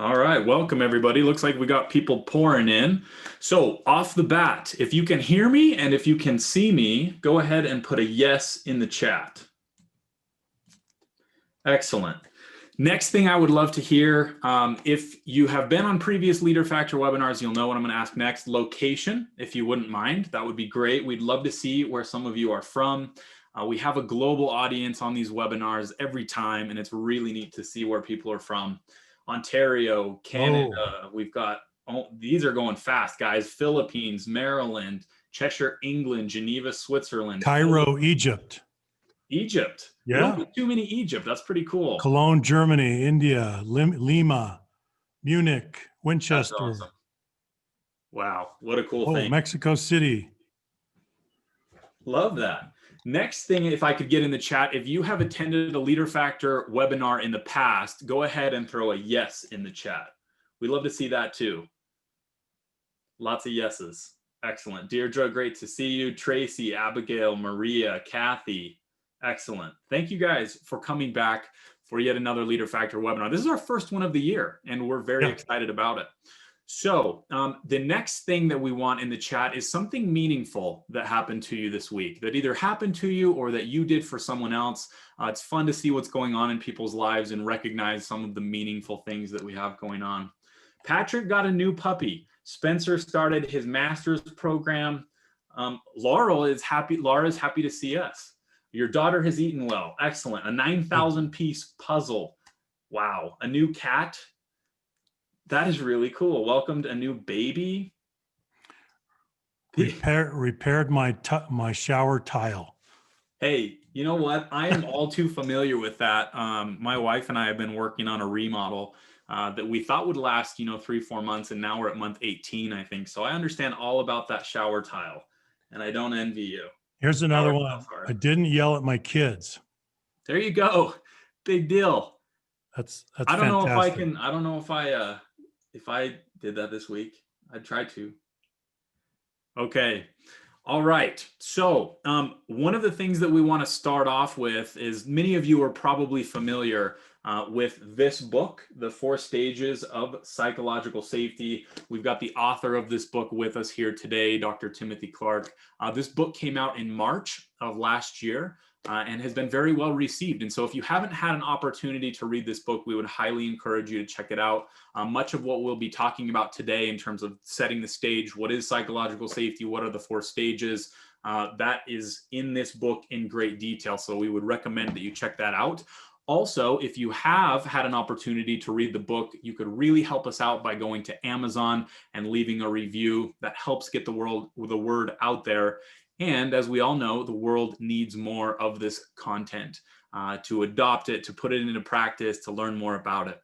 All right, welcome everybody. Looks like we got people pouring in. So, off the bat, if you can hear me and if you can see me, go ahead and put a yes in the chat. Excellent. Next thing I would love to hear, if you have been on previous Leader Factor webinars, you'll know what I'm going to ask next. Location, if you wouldn't mind, that would be great. We'd love to see where some of you are from. We have a global audience on these webinars every time, and it's really neat to see where people are from. Ontario, Canada, we've got, these are going fast, guys. Philippines, Maryland, Cheshire, England, Geneva, Switzerland. Cairo, Egypt. Egypt. We don't get too many Egypt. That's pretty cool. Cologne, Germany, India, Lima, Munich, Winchester. That's awesome. Wow, what a cool thing. Mexico City. Love that. Next thing, if I could get in the chat, if you have attended a Leader Factor webinar in the past, go ahead and throw a yes in the chat. We'd love to see that too. Lots of yeses. Excellent. Deirdre, great to see you. Tracy, Abigail, Maria, Kathy. Excellent. Thank you guys for coming back for yet another Leader Factor webinar. This is our first one of the year, and we're very excited about it. So the next thing that we want in the chat is something meaningful that happened to you this week, that either happened to you or that you did for someone else. It's fun to see what's going on in people's lives and recognize some of the meaningful things that we have going on. Patrick got a new puppy. Spencer started his master's program. Laura's happy to see us. Your daughter has eaten well. Excellent. A 9,000 piece puzzle. Wow. A new cat. That is really cool. Welcomed a new baby. Repaired my shower tile. Hey, you know what? I am all too familiar with that. My wife and I have been working on a remodel that we thought would last, 3-4 months, and now we're at month 18, I think. So I understand all about that shower tile, and I don't envy you. Here's another one. I didn't yell at my kids. There you go. Big deal. That's I don't know fantastic. if I can. I don't know if I did that this week. I'd try to. Okay. All right. So one of the things that we want to start off with is many of you are probably familiar with this book, The 4 Stages of Psychological Safety. We've got the author of this book with us here today, Dr. Timothy Clark. This book came out in March of last year. And has been very well received. And so if you haven't had an opportunity to read this book, we would highly encourage you to check it out. Much of what we'll be talking about today in terms of setting the stage, what is psychological safety, what are the 4 stages, that is in this book in great detail. So we would recommend that you check that out. Also, if you have had an opportunity to read the book, you could really help us out by going to Amazon and leaving a review. That helps get the word out there. And as we all know, the world needs more of this content to adopt it, to put it into practice, to learn more about it.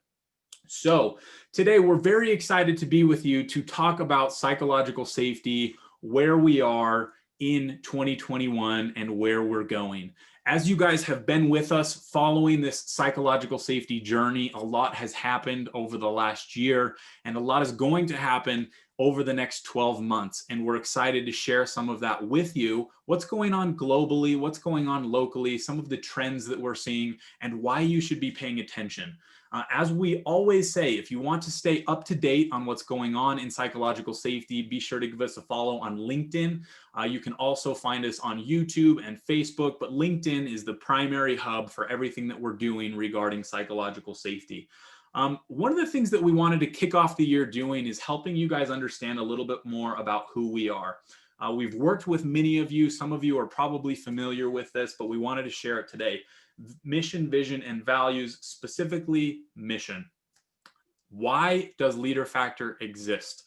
So today we're very excited to be with you to talk about psychological safety, where we are in 2021 and where we're going. As you guys have been with us following this psychological safety journey, a lot has happened over the last year, and a lot is going to happen over the next 12 months. And we're excited to share some of that with you. What's going on globally, what's going on locally, some of the trends that we're seeing, and why you should be paying attention. As we always say, if you want to stay up to date on what's going on in psychological safety, be sure to give us a follow on LinkedIn. You can also find us on YouTube and Facebook, but LinkedIn is the primary hub for everything that we're doing regarding psychological safety. One of the things that we wanted to kick off the year doing is helping you guys understand a little bit more about who we are. We've worked with many of you. Some of you are probably familiar with this, but we wanted to share it today. Mission, vision, and values, specifically mission. Why does Leader Factor exist?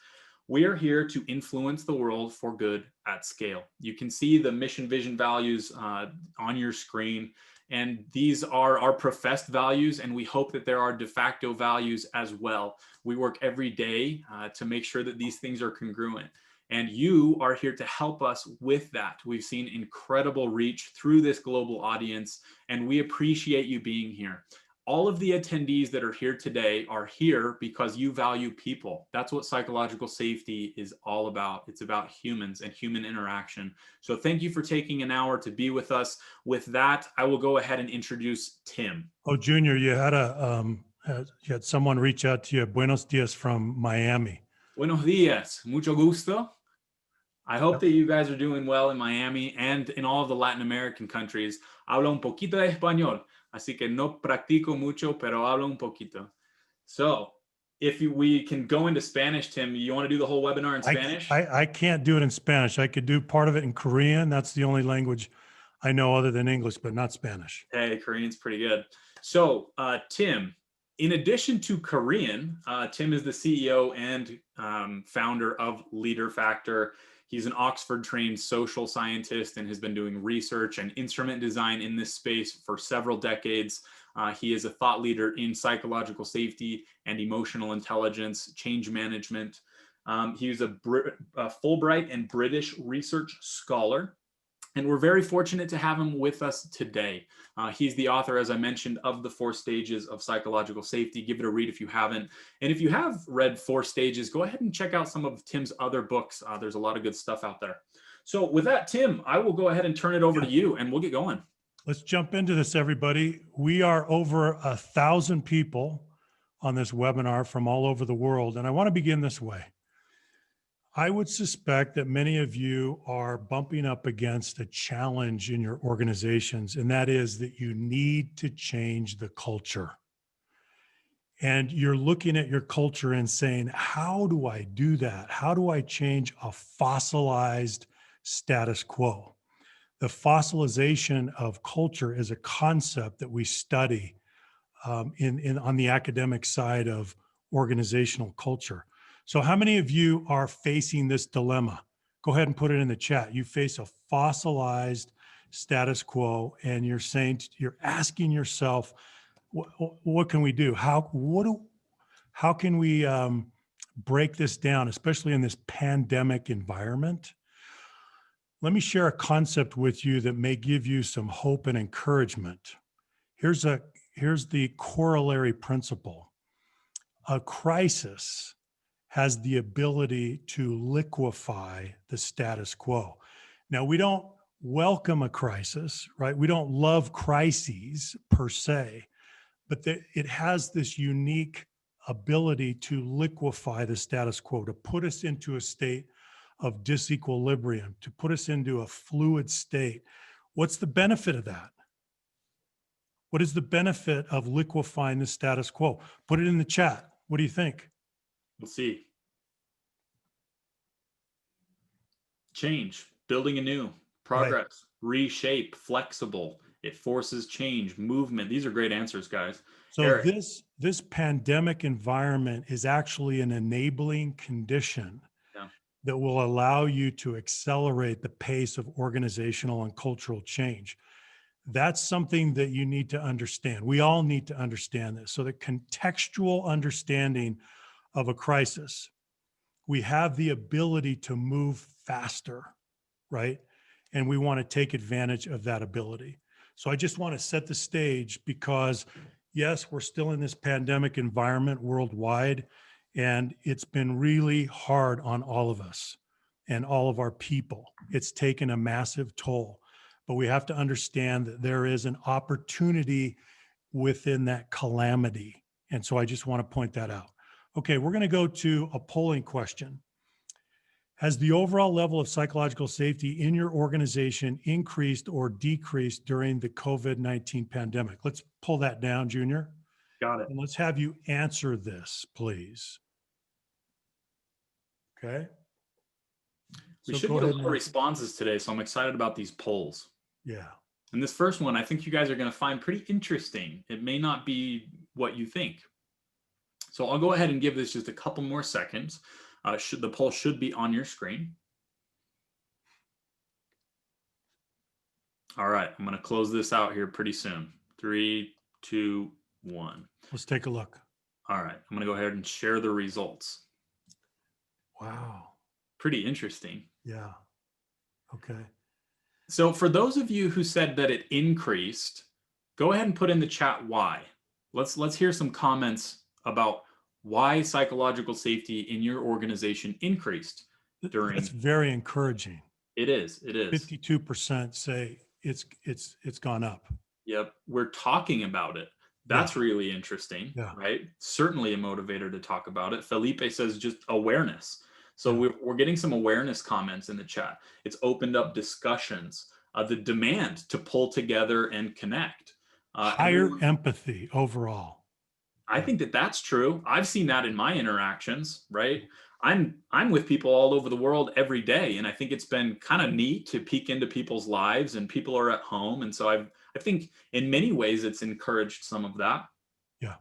We are here to influence the world for good at scale. You can see the mission, vision, values on your screen. And these are our professed values, and we hope that there are de facto values as well. We work every day to make sure that these things are congruent. And you are here to help us with that. We've seen incredible reach through this global audience, and we appreciate you being here. All of the attendees that are here today are here because you value people. That's what psychological safety is all about. It's about humans and human interaction. So thank you for taking an hour to be with us. With that, I will go ahead and introduce Tim. Oh, Junior, you had a You had someone reach out to you. Buenos dias from Miami. Buenos dias. Mucho gusto. I hope Yep. that you guys are doing well in Miami and in all of the Latin American countries. Hablo un poquito de español, así que no practico mucho, pero hablo un poquito. So, we can go into Spanish, Tim, you want to do the whole webinar in Spanish? I can't do it in Spanish. I could do part of it in Korean. That's the only language I know other than English, but not Spanish. Hey, Korean's pretty good. So, Tim, in addition to Korean, Tim is the CEO and founder of Leader Factor. He's an Oxford-trained social scientist and has been doing research and instrument design in this space for several decades. He is a thought leader in psychological safety and emotional intelligence, change management. He's a Fulbright and British research scholar. And we're very fortunate to have him with us today. He's the author, as I mentioned, of the 4 Stages of Psychological Safety. Give it a read if you haven't. And if you have read 4 Stages, go ahead and check out some of Tim's other books. There's a lot of good stuff out there. So with that, Tim, I will go ahead and turn it over to you and we'll get going. Let's jump into this, everybody. We are over 1,000 people on this webinar from all over the world. And I want to begin this way. I would suspect that many of you are bumping up against a challenge in your organizations, and that is that you need to change the culture. And you're looking at your culture and saying, how do I do that? How do I change a fossilized status quo? The fossilization of culture is a concept that we study on the academic side of organizational culture. So how many of you are facing this dilemma? Go ahead and put it in the chat. You face a fossilized status quo and you're asking yourself, what can we do? How can we break this down, especially in this pandemic environment? Let me share a concept with you that may give you some hope and encouragement. Here's the corollary principle. A crisis has the ability to liquefy the status quo. Now, we don't welcome a crisis, right? We don't love crises per se, but it has this unique ability to liquefy the status quo, to put us into a state of disequilibrium, to put us into a fluid state. What's the benefit of that? What is the benefit of liquefying the status quo? Put it in the chat. What do you think? We'll see. Change, building anew, progress, right. Reshape, flexible. It forces change, movement. These are great answers, guys. So Eric. this pandemic environment is actually an enabling condition that will allow you to accelerate the pace of organizational and cultural change. That's something that you need to understand. We all need to understand this. So the contextual understanding of a crisis, we have the ability to move faster, right? And we want to take advantage of that ability. So I just want to set the stage because yes, we're still in this pandemic environment worldwide, and it's been really hard on all of us and all of our people. It's taken a massive toll, but we have to understand that there is an opportunity within that calamity. And so I just want to point that out. Okay, we're going to go to a polling question. Has the overall level of psychological safety in your organization increased or decreased during the COVID-19 pandemic? Let's pull that down, Junior. Got it. And let's have you answer this, please. Okay. We should get a lot of responses today, so I'm excited about these polls. Yeah. And this first one, I think you guys are going to find pretty interesting. It may not be what you think. So I'll go ahead and give this just a couple more seconds. The poll should be on your screen. All right, I'm going to close this out here pretty soon. 3, 2, 1. Let's take a look. All right, I'm going to go ahead and share the results. Wow. Pretty interesting. Yeah. Okay. So for those of you who said that it increased, go ahead and put in the chat why. Let's hear some comments about why psychological safety in your organization increased during. That's very encouraging. It is. It is. 52% say it's gone up. Yep. We're talking about it. That's really interesting, Yeah. right? Certainly a motivator to talk about it. Felipe says just awareness. So Yeah. we're getting some awareness comments in the chat. It's opened up discussions, the demand to pull together and connect. Higher Everyone, empathy overall. I think that that's true. I've seen that in my interactions, right? I'm with people all over the world every day, and I think it's been kind of neat to peek into people's lives, and people are at home, and so I think in many ways it's encouraged some of that. Yeah.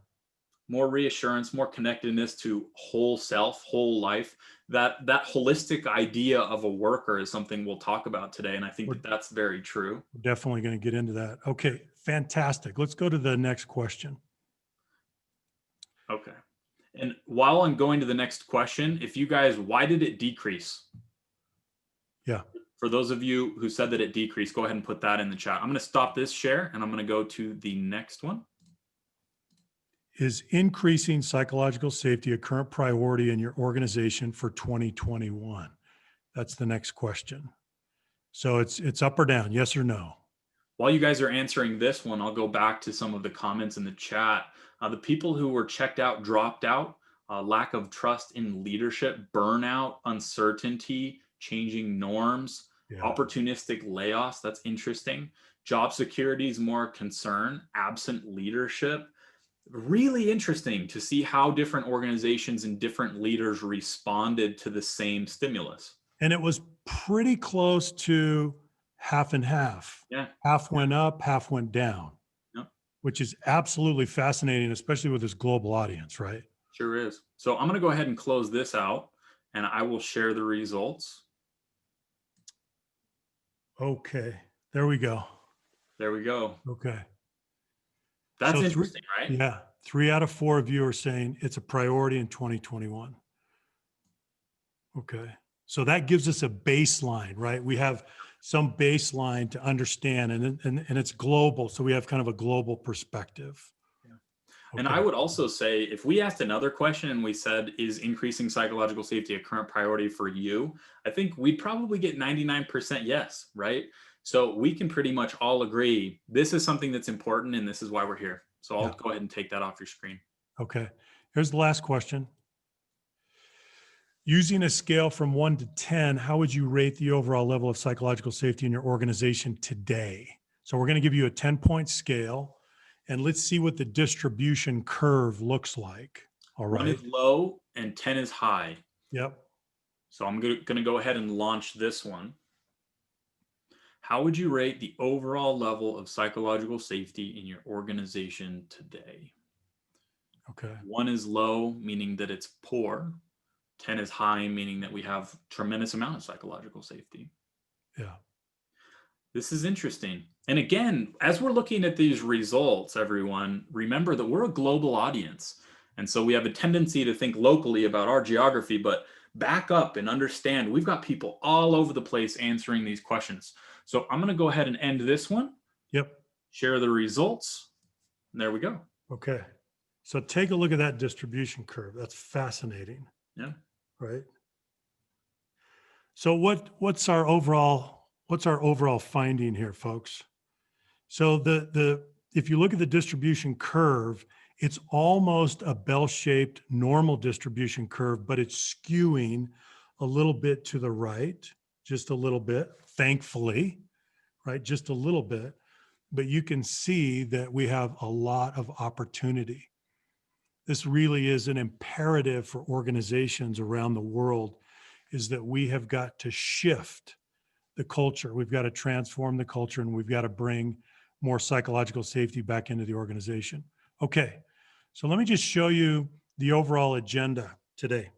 More reassurance, more connectedness to whole self, whole life. That holistic idea of a worker is something we'll talk about today, and I think We're that that's very true. definitely going to get into that. Okay. Fantastic. Let's go to the next question. Okay. And while I'm going to the next question, if you guys, why did it decrease? Yeah. For those of you who said that it decreased, go ahead and put that in the chat. I'm going to stop this share and I'm going to go to the next one. Is increasing psychological safety a current priority in your organization for 2021? That's the next question. So it's up or down, yes or no? While you guys are answering this one, I'll go back to some of the comments in the chat. The people who were checked out, dropped out, lack of trust in leadership, burnout, uncertainty, changing norms, Yeah. opportunistic layoffs. That's interesting. Job security is more a concern, absent leadership. Really interesting to see how different organizations and different leaders responded to the same stimulus. And it was pretty close to half and half. Yeah. Half went up, half went down, Yeah. which is absolutely fascinating, especially with this global audience, right? Sure is. So I'm going to go ahead and close this out and I will share the results. Okay. There we go. There we go. Okay. That's So interesting, right? yeah, 3 out of 4 of you are saying it's a priority in 2021. Okay. So that gives us a baseline, right? We have some baseline to understand and it's global. So we have kind of a global perspective. Yeah. And I Okay. would also say if we asked another question and we said, is increasing psychological safety a current priority for you? I think we'd probably get 99% yes, right? So we can pretty much all agree this is something that's important and this is why we're here. So I'll Yeah. go ahead and take that off your screen. Okay. Here's the last question. Using a scale from 1 to 10, how would you rate the overall level of psychological safety in your organization today? So we're going to give you a 10-point scale and let's see what the distribution curve looks like. All 1 right. is low and 10 is high. Yep. So I'm going to go ahead and launch this one. How would you rate the overall level of psychological safety in your organization today? Okay. 1 is low, meaning that it's poor. 10 is high, meaning that we have tremendous amount of psychological safety. Yeah. This is interesting. And again, as we're looking at these results, everyone, remember that we're a global audience. And so we have a tendency to think locally about our geography, but back up and understand we've got people all over the place answering these questions. So I'm going to go ahead and end this one. Yep. Share the results. And there we go. Okay. So take a look at that distribution curve. That's fascinating. Yeah. Right. So what's our overall finding here, folks? So if you look at the distribution curve, it's almost a bell-shaped normal distribution curve, but it's skewing a little bit to the right, just a little bit, thankfully, right? Just a little bit. But you can see that we have a lot of opportunity. This really is an imperative for organizations around the world, is that we have got to shift the culture. We've got to transform the culture and we've got to bring more psychological safety back into the organization. Okay, so let me just show you the overall agenda today.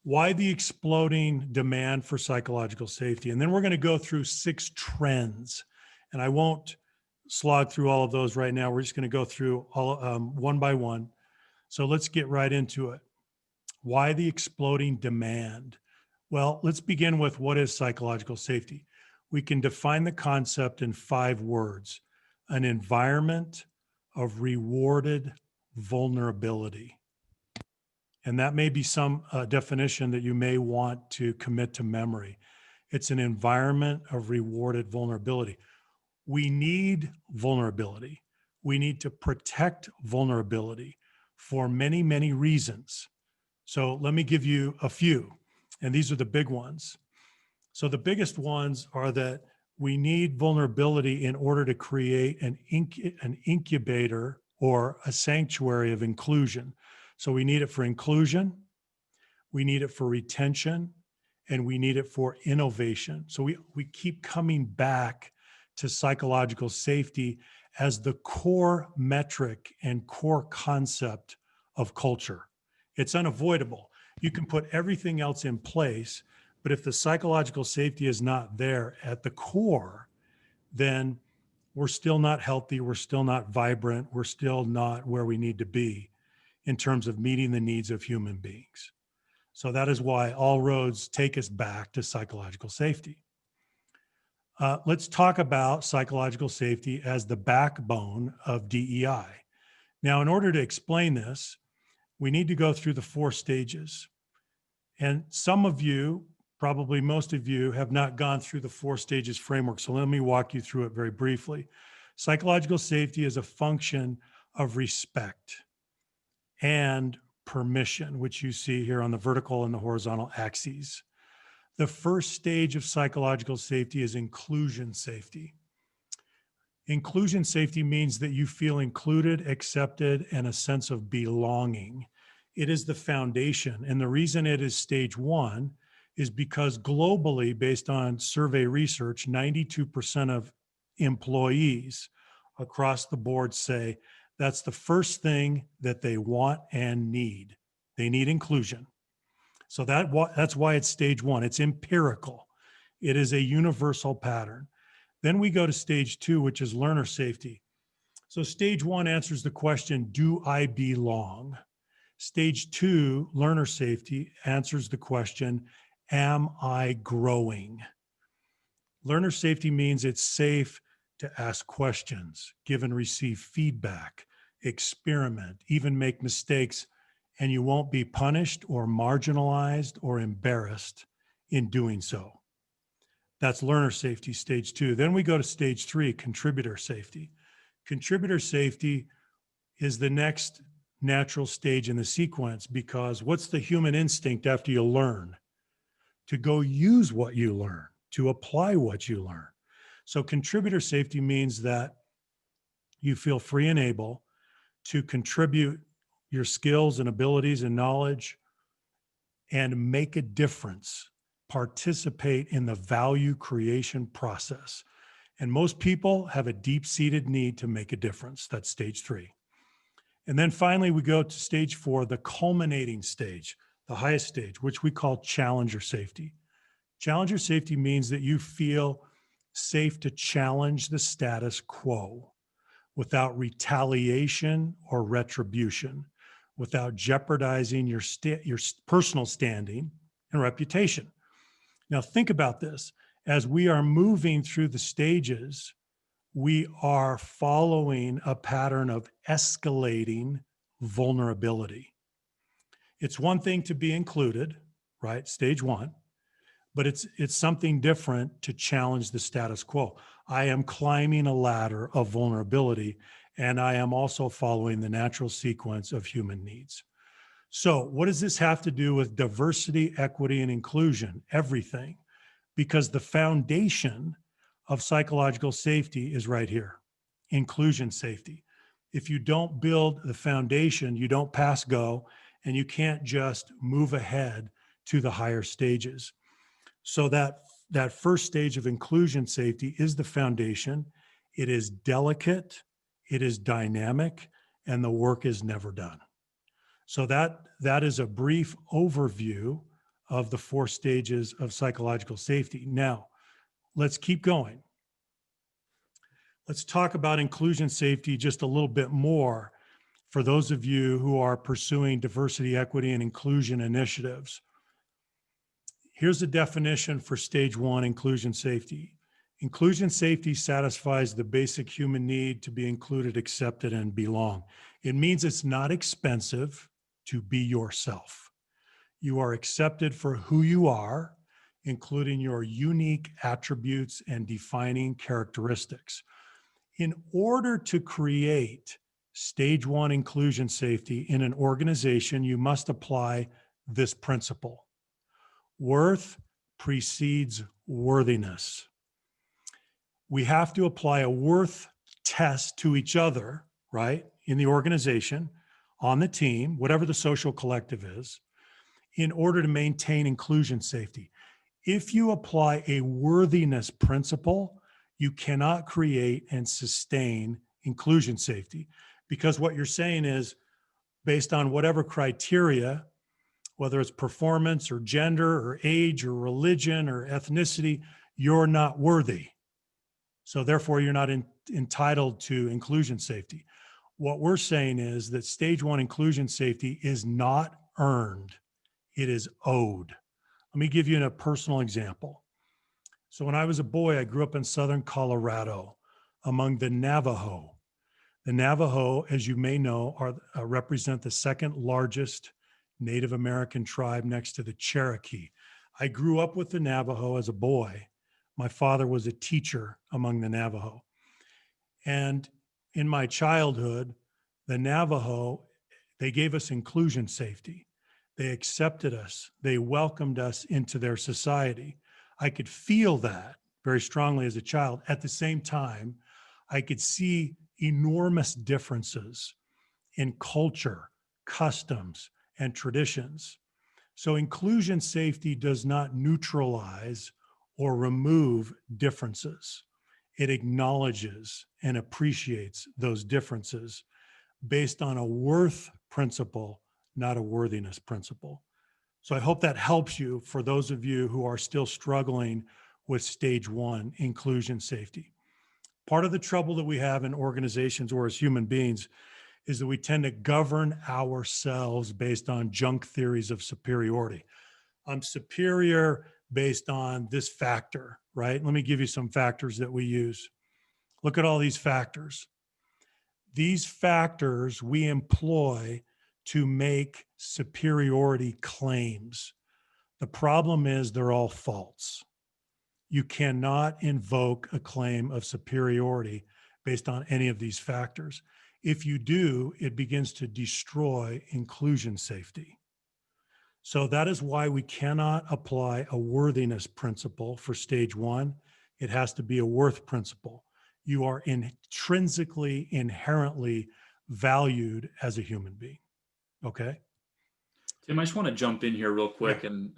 Why the exploding demand for psychological safety? And then we're going to go through 6 trends. And I won't slog through all of those right now. We're just going to go through all one by one. So let's get right into it. Why the exploding demand? Well, let's begin with what is psychological safety. We can define the concept in 5 words: an environment of rewarded vulnerability. And that may be some definition that you may want to commit to memory. It's an environment of rewarded vulnerability. We need vulnerability. We need to protect vulnerability for many, many reasons. So let me give you a few, and these are the big ones. So the biggest ones are that we need vulnerability in order to create an incubator or a sanctuary of inclusion. So we need it for inclusion, we need it for retention, and we need it for innovation. So we keep coming back to psychological safety as the core metric and core concept of culture. It's unavoidable. You can put everything else in place, but if the psychological safety is not there at the core, then we're still not healthy, we're still not vibrant, we're still not where we need to be in terms of meeting the needs of human beings. So that is why all roads take us back to psychological safety. Let's talk about psychological safety as the backbone of DEI. Now, in order to explain this, we need to go through the 4 stages. And some of you, probably most of you, have not gone through the 4 stages framework. So let me walk you through it very briefly. Psychological safety is a function of respect and permission, which you see here on the vertical and the horizontal axes. The first stage of psychological safety is inclusion safety. Inclusion safety means that you feel included, accepted, and a sense of belonging. It is the foundation. And the reason it is stage 1 is because globally, based on survey research, 92% of employees across the board say that's the first thing that they want and need. They need inclusion. So that's why it's stage 1. It's empirical. It is a universal pattern. Then we go to stage 2, which is learner safety. So stage 1 answers the question, do I belong? Stage 2, learner safety, answers the question, am I growing? Learner safety means it's safe to ask questions, give and receive feedback, experiment, even make mistakes, and you won't be punished or marginalized or embarrassed in doing so. That's learner safety, stage 2. Then we go to stage 3, contributor safety. Contributor safety is the next natural stage in the sequence, because what's the human instinct after you learn? To go use what you learn, to apply what you learn. So contributor safety means that you feel free and able to contribute your skills and abilities and knowledge and make a difference, participate in the value creation process. And most people have a deep-seated need to make a difference. That's stage 3. And then finally, we go to stage 4, the culminating stage, the highest stage, which we call challenger safety. Challenger safety means that you feel safe to challenge the status quo without retaliation or retribution, without jeopardizing your personal standing and reputation. Now, think about this. As we are moving through the stages, we are following a pattern of escalating vulnerability. It's one thing to be included, right? Stage 1, but it's something different to challenge the status quo. I am climbing a ladder of vulnerability, and I am also following the natural sequence of human needs. So what does this have to do with diversity, equity, and inclusion? Everything, because the foundation of psychological safety is right here, inclusion safety. If you don't build the foundation, you don't pass go, and you can't just move ahead to the higher stages. So that first stage of inclusion safety is the foundation. It is delicate, it is dynamic, and the work is never done. So that is a brief overview of the 4 stages of psychological safety. Now, let's keep going. Let's talk about inclusion safety just a little bit more for those of you who are pursuing diversity, equity, and inclusion initiatives. Here's the definition for stage 1, inclusion safety. Inclusion safety satisfies the basic human need to be included, accepted, and belong. It means it's not expensive to be yourself. You are accepted for who you are, including your unique attributes and defining characteristics. In order to create stage one inclusion safety in an organization, you must apply this principle. Worth precedes worthiness. We have to apply a worth test to each other, right, in the organization, on the team, whatever the social collective is, in order to maintain inclusion safety. If you apply a worthiness principle, you cannot create and sustain inclusion safety, because what you're saying is based on whatever criteria, whether it's performance or gender or age or religion or ethnicity, you're not worthy. So therefore, you're not entitled to inclusion safety. What we're saying is that stage one inclusion safety is not earned, it is owed. Let me give you a personal example. So when I was a boy, I grew up in southern Colorado among the Navajo. The Navajo, as you may know, represent the second largest Native American tribe next to the Cherokee. I grew up with the Navajo as a boy. My father was a teacher among the Navajo. And in my childhood, the Navajo, they gave us inclusion safety. They accepted us. They welcomed us into their society. I could feel that very strongly as a child. At the same time, I could see enormous differences in culture, customs, and traditions. So inclusion safety does not neutralize or remove differences. It acknowledges and appreciates those differences based on a worth principle, not a worthiness principle. So I hope that helps you for those of you who are still struggling with stage one inclusion safety. Part of the trouble that we have in organizations or as human beings is that we tend to govern ourselves based on junk theories of superiority. I'm superior based on this factor, right? Let me give you some factors that we use. Look at all these factors. These factors we employ to make superiority claims. The problem is they're all false. You cannot invoke a claim of superiority based on any of these factors. If you do, it begins to destroy inclusion safety. So that is why we cannot apply a worthiness principle for stage one. It has to be a worth principle. You are intrinsically, inherently valued as a human being. Okay? Tim, I just want to jump in here real Yeah. quick and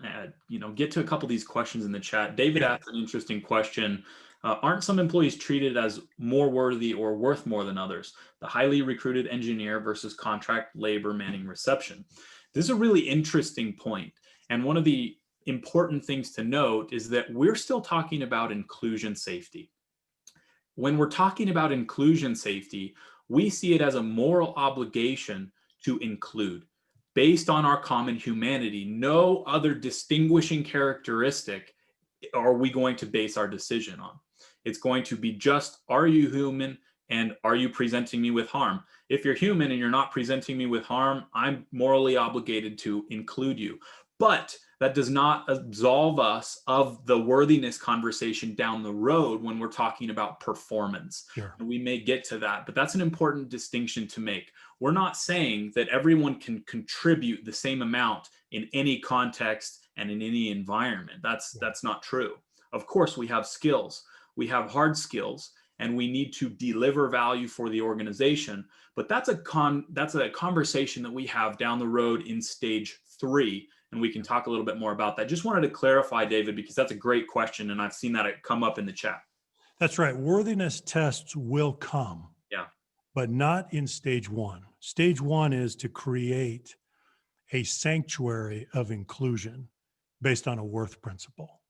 get to a couple of these questions in the chat. David Yeah. asked an interesting question. Aren't some employees treated as more worthy or worth more than others? The highly recruited engineer versus contract labor manning reception. This is a really interesting point. And one of the important things to note is that we're still talking about inclusion safety. When we're talking about inclusion safety, we see it as a moral obligation to include. Based on our common humanity, no other distinguishing characteristic are we going to base our decision on. It's going to be just, are you human and are you presenting me with harm? If you're human and you're not presenting me with harm, I'm morally obligated to include you. But that does not absolve us of the worthiness conversation down the road when we're talking about performance. Sure. And we may get to that, but that's an important distinction to make. We're not saying that everyone can contribute the same amount in any context and in any environment. That's not true. Of course, we have skills, we have hard skills, and we need to deliver value for the organization. But that's a conversation that we have down the road in stage 3. And we can talk a little bit more about that. Just wanted to clarify, David, because that's a great question. And I've seen that come up in the chat. That's right. Worthiness tests will come. Yeah. But not in stage one. Stage one is to create a sanctuary of inclusion based on a worth principle.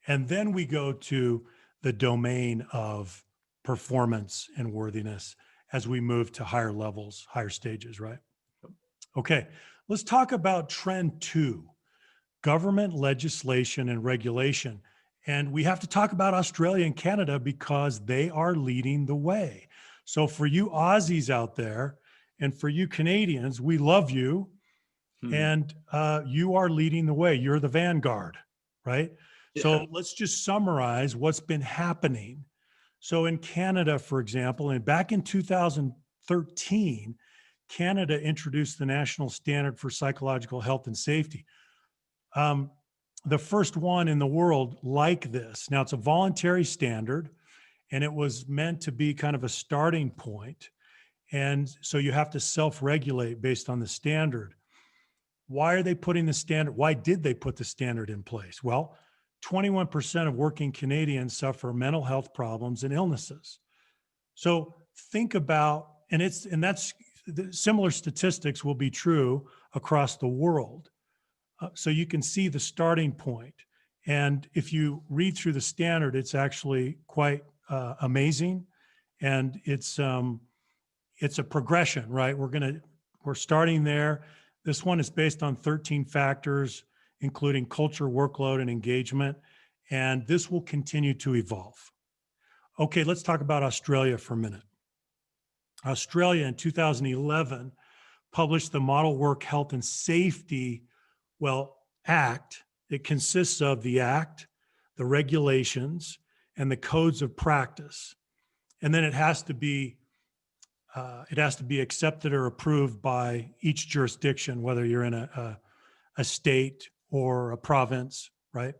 And then we go to the domain of performance and worthiness as we move to higher levels, higher stages, right? Okay, let's talk about trend 2, government legislation and regulation. And we have to talk about Australia and Canada because they are leading the way. So for you Aussies out there and for you Canadians, we love you. And you are leading the way. You're the vanguard, right? Yeah. So let's just summarize what's been happening. So in Canada, for example, and back in 2013, Canada introduced the national standard for psychological health and safety. Um, the first one in the world like this. Now, it's a voluntary standard, and it was meant to be kind of a starting point. And so you have to self-regulate based on the standard. Why are they putting the standard? Why did they put the standard in place? Well, 21% of working Canadians suffer mental health problems and illnesses. So think about, and that's similar statistics will be true across the world. So you can see the starting point. And if you read through the standard, it's actually quite amazing, and it's a progression, right? We're starting there. This one is based on 13 factors, including culture, workload, and engagement, and this will continue to evolve. Okay, let's talk about Australia for a minute. Australia in 2011 published the Model Work Health and Safety, Act. It consists of the Act, the regulations, and the codes of practice. And then it has to be accepted or approved by each jurisdiction, whether you're in a state or a province, right?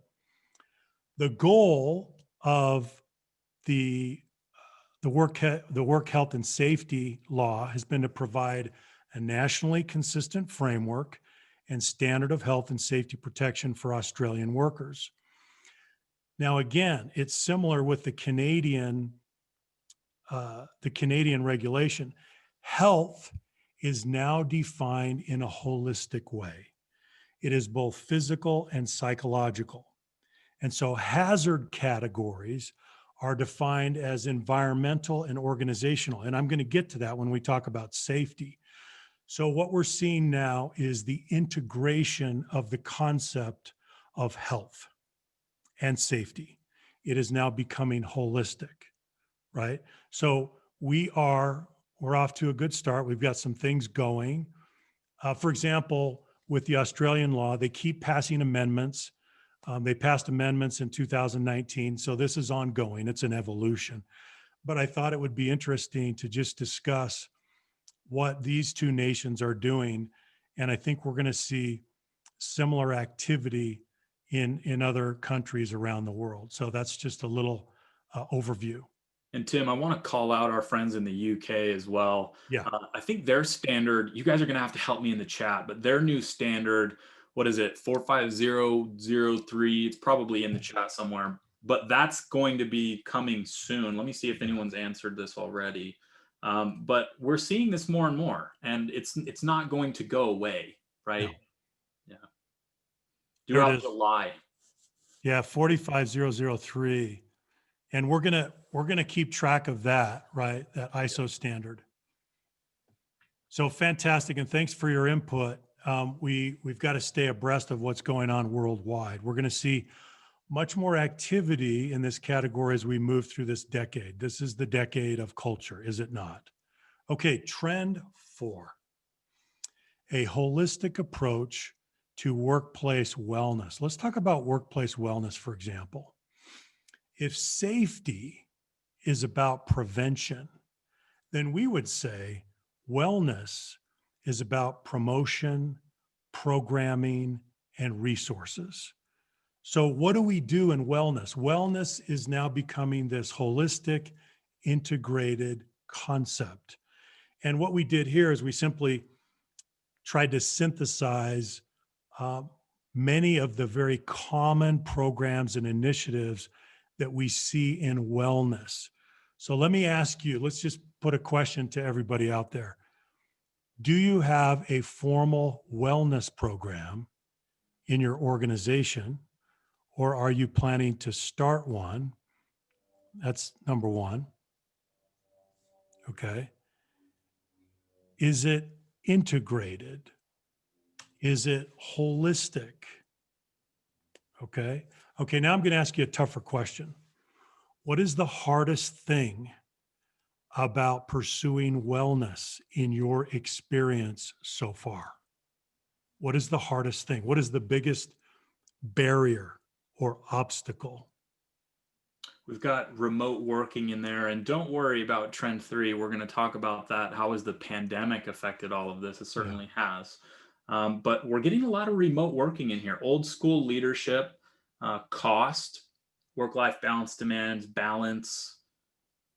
The goal of the work health and safety law has been to provide a nationally consistent framework and standard of health and safety protection for Australian workers. Now, again, it's similar with the Canadian regulation. Health is now defined in a holistic way. It is both physical and psychological. And so hazard categories are defined as environmental and organizational. And I'm going to get to that when we talk about safety. So what we're seeing now is the integration of the concept of health and safety. It is now becoming holistic, right? So we're off to a good start. We've got some things going. For example, with the Australian law, they keep passing amendments. They passed amendments in 2019, so this is ongoing. It's an evolution. But I thought it would be interesting to just discuss what these two nations are doing. And I think we're going to see similar activity in other countries around the world. So that's just a little overview. And Tim, I want to call out our friends in the UK as well. Yeah. I think their standard, you guys are going to have to help me in the chat, but their new standard, what is it, 45003? It's probably in the chat somewhere, but that's going to be coming soon. Let me see if anyone's answered this already. But we're seeing this more and more, and it's not going to go away, right? No. Yeah. There it is. July. Yeah, 45003. And we're gonna keep track of that, right? That ISO standard. So fantastic, and thanks for your input. We've got to stay abreast of what's going on worldwide. We're going to see much more activity in this category as we move through this decade. This is the decade of culture, is it not? Okay, trend 4, a holistic approach to workplace wellness. Let's talk about workplace wellness, for example. If safety is about prevention, then we would say wellness is about promotion, programming, and resources. So what do we do in wellness? Wellness is now becoming this holistic, integrated concept. And what we did here is we simply tried to synthesize many of the very common programs and initiatives that we see in wellness. So let me ask you, let's just put a question to everybody out there. Do you have a formal wellness program in your organization, or are you planning to start one? That's number one. Okay. Is it integrated? Is it holistic? Okay. Okay, now I'm going to ask you a tougher question. What is the hardest thing about pursuing wellness in your experience so far? What is the hardest thing? What is the biggest barrier or obstacle? We've got remote working in there, and don't worry about trend three. We're going to talk about that. How has the pandemic affected all of this? It Yeah. certainly has. But we're getting a lot of remote working in here. Old school leadership, cost, work-life balance demands, balance,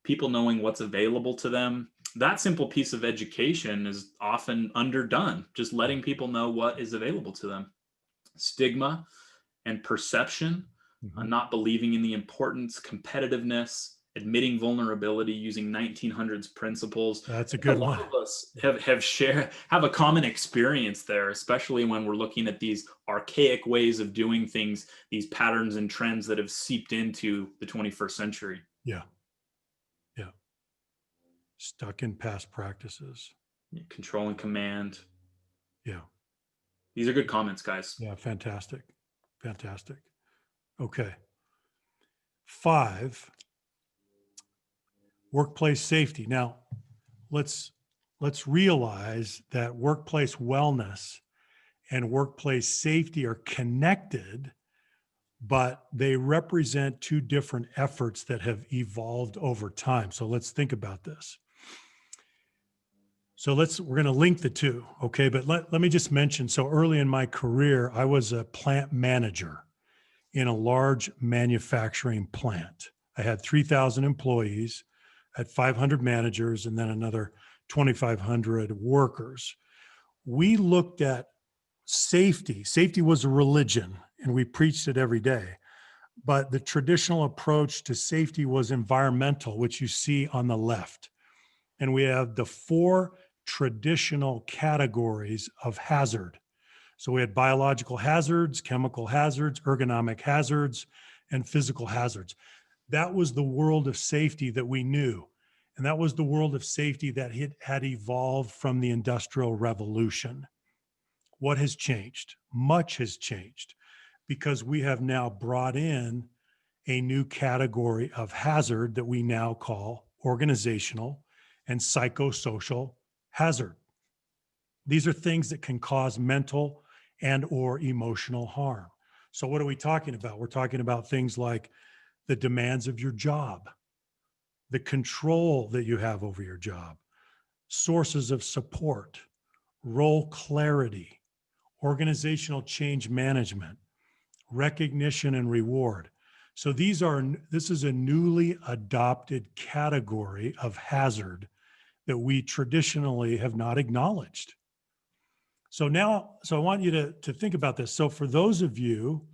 people knowing what's available to them. That simple piece of education is often underdone, just letting people know what is available to them. Stigma and perception, Mhm. not believing in the importance, competitiveness, admitting vulnerability, using 1900s principles. That's a A good lot one. of us have a common experience there, especially when we're looking at these archaic ways of doing things, these patterns and trends that have seeped into the 21st century. Yeah. Yeah. Stuck in past practices. Control and command. Yeah. These are good comments, guys. Yeah. Fantastic. Fantastic. Okay. 5, workplace safety. Now, let's realize that workplace wellness and workplace safety are connected, but they represent two different efforts that have evolved over time. So let's think about this. So we're going to link the two, okay? But let me just mention, so early in my career, I was a plant manager in a large manufacturing plant. I had 3,000 employees, had 500 managers, and then another 2,500 workers. We looked at safety. Safety was a religion, and we preached it every day. But the traditional approach to safety was environmental, which you see on the left. And we have the 4 traditional categories of hazard. So we had biological hazards, chemical hazards, ergonomic hazards, and physical hazards. That was the world of safety that we knew. And that was the world of safety that had evolved from the Industrial Revolution. What has changed? Much has changed because we have now brought in a new category of hazard that we now call organizational and psychosocial hazard. These are things that can cause mental and or emotional harm. So what are we talking about? We're talking about things like the demands of your job, the control that you have over your job, sources of support, role clarity, organizational change management, recognition and reward. So this is a newly adopted category of hazard that we traditionally have not acknowledged. So I want you to think about this. So for those of you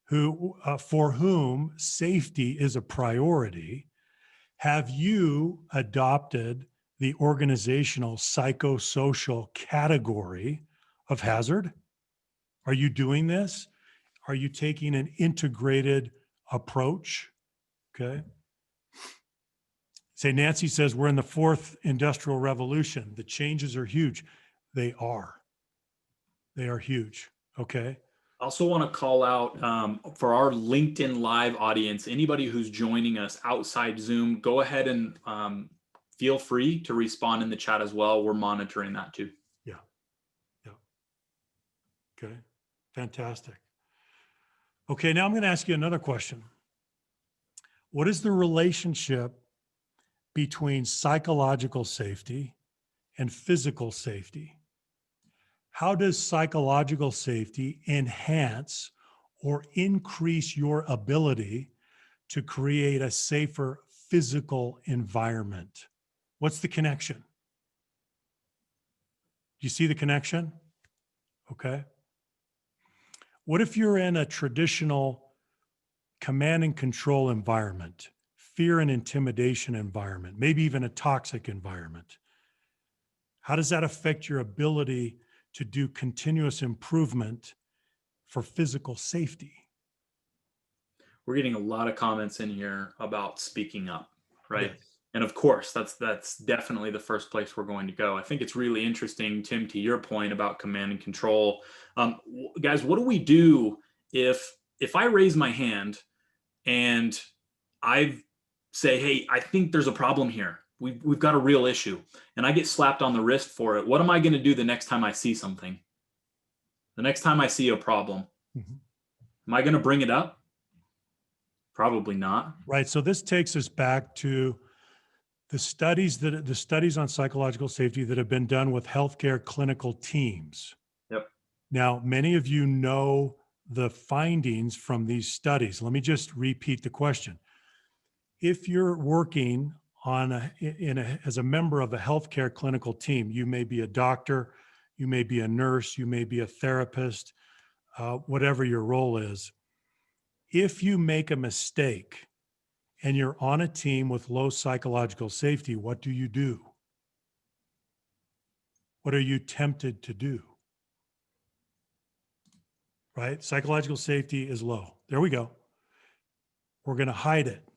for whom safety is a priority, have you adopted the organizational psychosocial category of hazard? Are you doing this? Are you taking an integrated approach? Okay. Say, Nancy says we're in the 4th industrial revolution. The changes are huge. They are. They are huge. Okay. I also want to call out for our LinkedIn Live audience, anybody who's joining us outside Zoom, go ahead and feel free to respond in the chat as well. We're monitoring that too. Yeah. Yeah. Okay. Fantastic. Okay. Now I'm going to ask you another question. What is the relationship between psychological safety and physical safety? How does psychological safety enhance or increase your ability to create a safer physical environment? What's the connection? Do you see the connection? Okay. What if you're in a traditional command and control environment, fear and intimidation environment, maybe even a toxic environment? How does that affect your ability to do continuous improvement for physical safety? We're getting a lot of comments in here about speaking up, right? Yes. And of course, that's definitely the first place we're going to go. I think it's really interesting, Tim, to your point about command and control. Guys, what do we do if I raise my hand and I say, hey, I think there's a problem here. We've got a real issue, and I get slapped on the wrist for it. What am I going to do the next time I see something? The next time I see a problem, Mhm. am I going to bring it up? Probably not. right? So this takes us back to the studies on psychological safety that have been done with healthcare clinical teams. Yep. Now, many of you know the findings from these studies. Let me just repeat the question. If you're working as a member of a healthcare clinical team, you may be a doctor, you may be a nurse, you may be a therapist, whatever your role is. If you make a mistake and you're on a team with low psychological safety, what do you do? What are you tempted to do? Right? Psychological safety is low. There we go. We're going to hide it.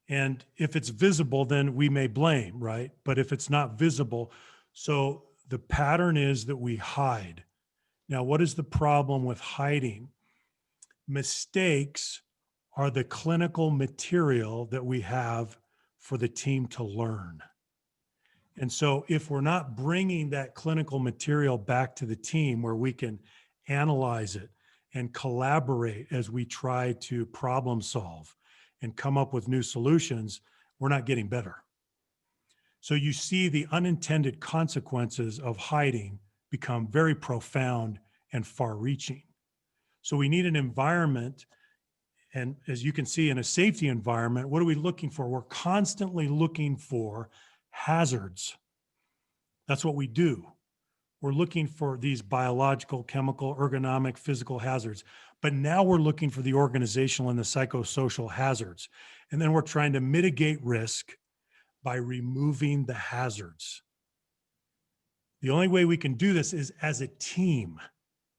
And if it's visible, then we may blame, right? But if it's not visible, so the pattern is that we hide. Now, what is the problem with hiding? Mistakes are the clinical material that we have for the team to learn. And so if we're not bringing that clinical material back to the team where we can analyze it and collaborate as we try to problem solve and come up with new solutions, we're not getting better. So you see the unintended consequences of hiding become very profound and far-reaching. So we need an environment, and as you can see in a safety environment, what are we looking for? We're constantly looking for hazards. That's what we do. We're looking for these biological, chemical, ergonomic, physical hazards. But now we're looking for the organizational and the psychosocial hazards. And then we're trying to mitigate risk by removing the hazards. The only way we can do this is as a team.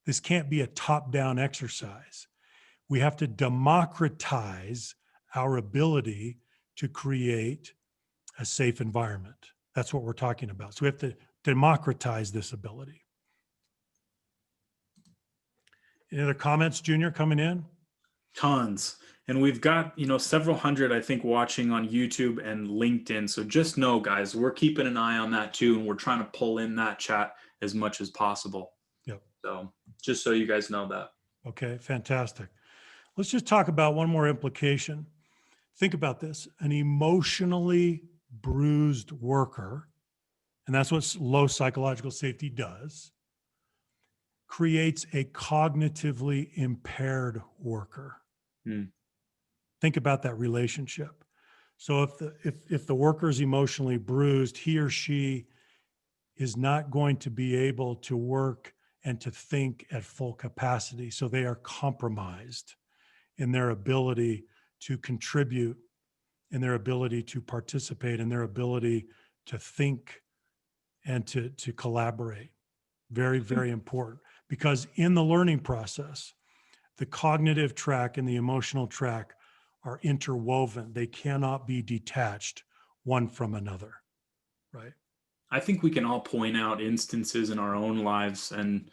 This can't be a top-down exercise. We have to democratize our ability to create a safe environment. That's what we're talking about. So we have to democratize this ability. Any other comments, Junior, coming in? Tons. And we've got, several hundred, I think, watching on YouTube and LinkedIn. So just know, guys, we're keeping an eye on that too. And we're trying to pull in that chat as much as possible. Yep. So just so you guys know that. Okay, fantastic. Let's just talk about one more implication. Think about this. An emotionally bruised worker, and that's what low psychological safety does, creates a cognitively impaired worker. Think about that relationship. So if the worker is emotionally bruised, he or she is not going to be able to work and to think at full capacity. So they are compromised in their ability to contribute, in their ability to participate, in their ability to think and to collaborate. Very, very important, because in the learning process, the cognitive track and the emotional track are interwoven. They cannot be detached one from another, right? I think we can all point out instances in our own lives and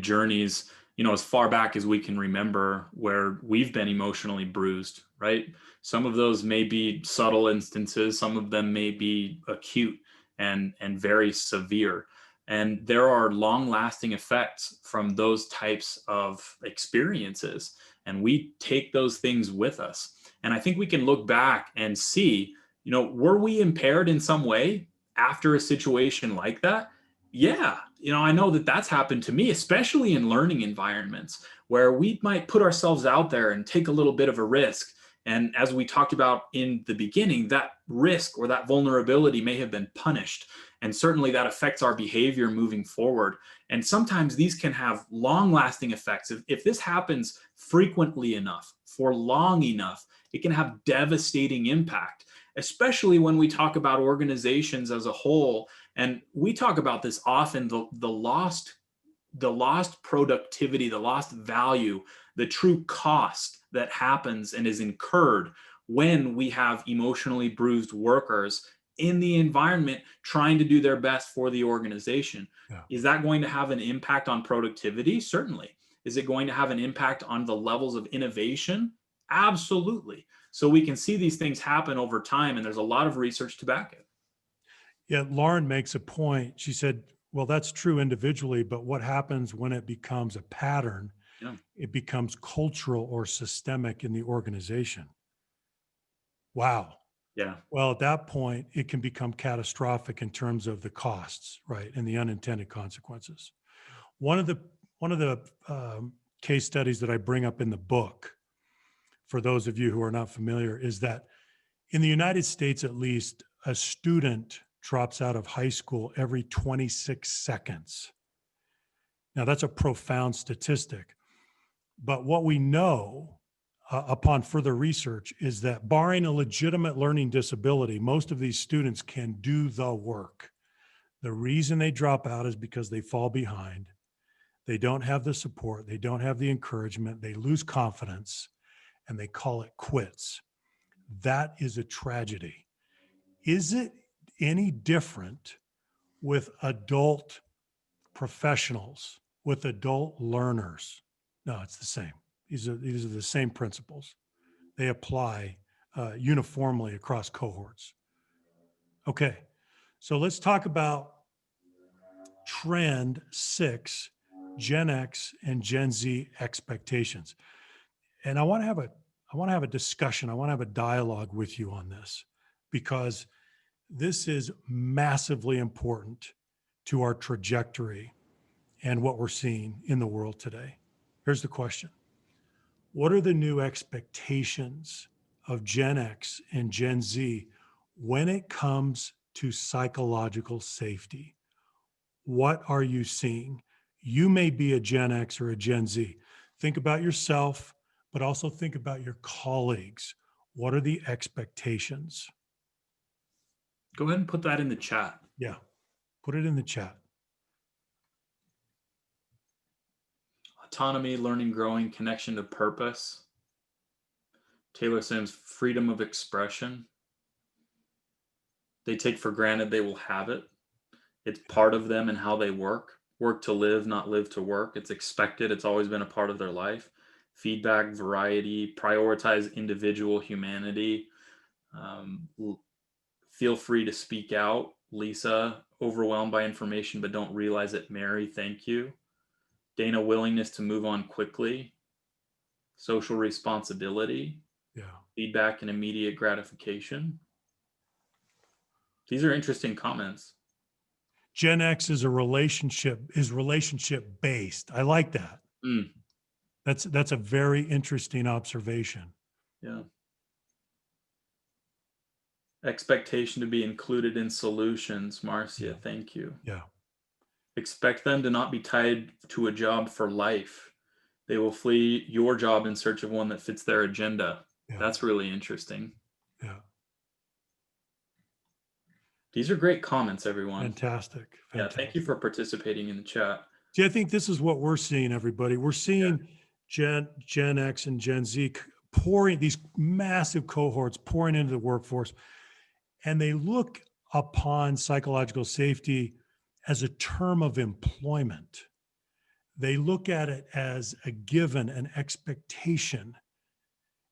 journeys, as far back as we can remember, where we've been emotionally bruised, right? Some of those may be subtle instances, some of them may be acute and very severe. And there are long-lasting effects from those types of experiences. And we take those things with us. And I think we can look back and see, were we impaired in some way after a situation like that? Yeah. I know that that's happened to me, especially in learning environments where we might put ourselves out there and take a little bit of a risk. And as we talked about in the beginning, that risk or that vulnerability may have been punished. And certainly that affects our behavior moving forward. And sometimes these can have long-lasting effects. If this happens frequently enough, for long enough, it can have devastating impact, especially when we talk about organizations as a whole. And we talk about this often, the lost productivity, the lost value, the true cost that happens and is incurred when we have emotionally bruised workers in the environment trying to do their best for the organization. Yeah. Is that going to have an impact on productivity? Certainly. Is it going to have an impact on the levels of innovation? Absolutely. So we can see these things happen over time, and there's a lot of research to back it. Yeah, Lauren makes a point. She said, well, that's true individually, but what happens when it becomes a pattern Yeah. it becomes cultural or systemic in the organization. Wow. Yeah. Well, at that point, it can become catastrophic in terms of the costs, right, and the unintended consequences. One of the one of the case studies that I bring up in the book, for those of you who are not familiar, is that in the United States, at least, a student drops out of high school every 26 seconds. Now, that's a profound statistic. But what we know upon further research is that, barring a legitimate learning disability, most of these students can do the work. The reason they drop out is because they fall behind. They don't have the support, they don't have the encouragement, they lose confidence, and they call it quits. That is a tragedy. Is it any different with adult professionals, with adult learners? No, it's the same. These are the same principles. They apply uniformly across cohorts. Okay, so let's talk about trend 6, Gen X and Gen Z expectations. And I want to have a discussion. I want to have a dialogue with you on this, because this is massively important to our trajectory and what we're seeing in the world today. Here's the question. What are the new expectations of Gen X and Gen Z when it comes to psychological safety? What are you seeing? You may be a Gen X or a Gen Z. Think about yourself, but also think about your colleagues. What are the expectations? Go ahead and put that in the chat. Yeah, put it in the chat. Autonomy, learning, growing, connection to purpose. Taylor Sims, freedom of expression. They take for granted they will have it. It's part of them and how they work. Work to live, not live to work. It's expected. It's always been a part of their life. Feedback, variety, prioritize individual humanity. Feel free to speak out. Lisa, overwhelmed by information but don't realize it. Mary, thank you. Dana, willingness to move on quickly. Social responsibility. Yeah. Feedback and immediate gratification. These are interesting comments. Gen X is relationship based. I like that. Mm, That's a very interesting observation. yeah. Expectation to be included in solutions. Marcia, Yeah. thank you. Yeah. Expect them to not be tied to a job for life. They will flee your job in search of one that fits their agenda. Yeah. That's really interesting. Yeah. These are great comments, everyone. Fantastic. Yeah, thank you for participating in the chat. See, I think this is what we're seeing, everybody. We're seeing Gen X and Gen Z pouring, these massive cohorts pouring into the workforce, and they look upon psychological safety as a term of employment. They look at it as a given, an expectation.